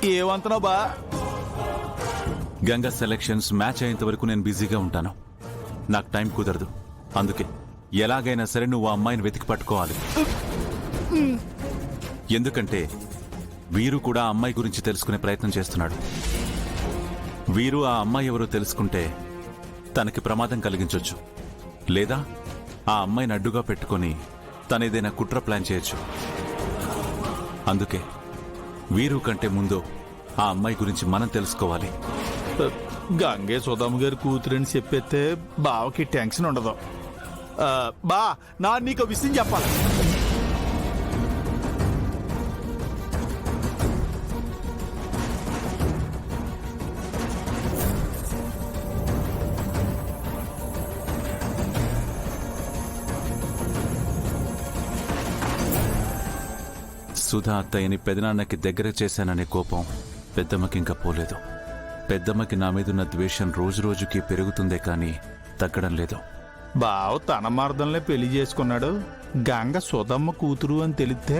ఏమంటున్నావు బా? Ganga selections match అయ్యేంత వరకు నేను బిజీగా ఉంటాను. నాకు టైం కుదరదు. అందుకే ఎలాగైనా సరే నువ్వు ఆ అమ్మాయిని వెతికి పట్టుకోవాలి. ఎందుకంటే వీరు కూడా ఆ అమ్మాయి గురించి తెలుసుకునే ప్రయత్నం చేస్తున్నాడు. వీరు ఆ అమ్మాయి ఎవరో తెలుసుకుంటే తనకి ప్రమాదం కలిగించొచ్చు, లేదా ఆ అమ్మాయిని అడ్డుగా పెట్టుకొని తనేదైనా కుట్ర ప్లాన్ చేయొచ్చు. అందుకే వీరు కంటే ముందు ఆ అమ్మాయి గురించి మనం తెలుసుకోవాలి. గంగే సుధామ గారి కూతురని చెప్పేస్తే బావకి టెన్షన్ ఉండదు. బా, నా నీకు విషయం చెప్పాలి. సుధా అత్తయ్యని పెదనాన్నకి దగ్గర చేశాననే కోపం పెద్దమ్మకి ఇంకా పోలేదు. పెద్దమ్మకి నా మీదున్న ద్వేషం రోజు రోజుకి పెరుగుతుందే కానీ తగ్గడం లేదు. బావ తన మార్దంలో పెళ్లి చేసుకున్నాడు. గంగ సుధమ్మ కూతురు అని తెలిస్తే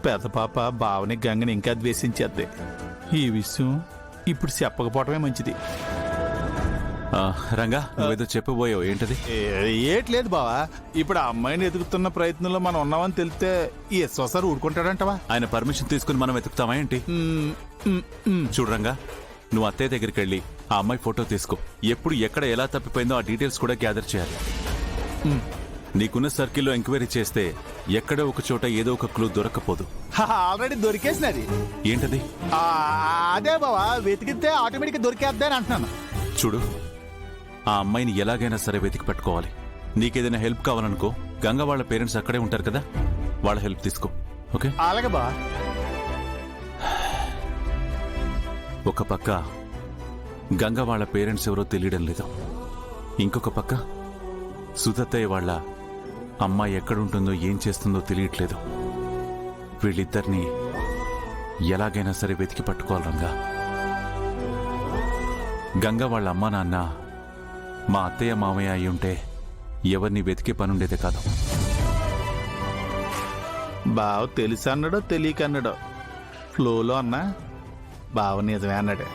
పెద్ద పాప బావని గంగని ఇంకా ద్వేషించేద్ది. ఈ విషయం ఇప్పుడు చెప్పకపోవటమే మంచిది. రంగా, నువ్వేదో చెప్పబోయావు, ఏంటది? ఏట్లేదు బావా, ఇప్పుడు ఆ అమ్మాయిని ఎదుగుతున్న ప్రయత్నంలో మనం ఉన్నామని తెలిస్తే ఈ ఎస్వసారి ఊరుకుంటాడంటవా? ఆయన పర్మిషన్ తీసుకుని మనం వెతుకుతామా ఏంటి? చూడు రంగా, నువ్వు అత్తయ్య దగ్గరికి వెళ్ళి ఆ అమ్మాయి ఫోటో తీసుకో. ఎప్పుడు ఎక్కడ ఎలా తప్పిపోయిందో ఆ డీటెయిల్స్ కూడా గ్యాదర్ చేయాలి. నీకున్న సర్కిల్లో ఎంక్వైరీ చేస్తే ఎక్కడో ఒక చోట ఏదో ఒక క్లూ దొరకపోదు. ఆల్రెడీ దొరికేసినది. ఏంటది? అదే బావా, వెతికితే ఆటోమేటిక్ దొరికేద్దా అని అంటున్నాను. చూడు, ఆ అమ్మాయిని ఎలాగైనా సరే వెతికి పట్టుకోవాలి. నీకేదైనా హెల్ప్ కావాలనుకో, గంగ వాళ్ళ పేరెంట్స్ అక్కడే ఉంటారు కదా, వాళ్ళ హెల్ప్ తీసుకో. ఓకే? అలాగే బా. ఒక పక్క గంగ వాళ్ళ పేరెంట్స్ ఎవరో తెలియడం లేదు, ఇంకొక పక్క సుధత్తయ్య వాళ్ళ అమ్మాయి ఎక్కడుంటుందో ఏం చేస్తుందో తెలియట్లేదు. వీళ్ళిద్దరినీ ఎలాగైనా సరే వెతికి పట్టుకోవాలి రంగా. గంగ వాళ్ళ అమ్మా నాన్న మా అత్తయ్య మామయ్య అయి ఉంటే ఎవరిని వెతికే పనుండేదే కాదు. బావ తెలుసు అన్నాడో తెలియక అన్నాడో, ఫ్లోలో అన్నా బావ నిజమే అన్నాడే.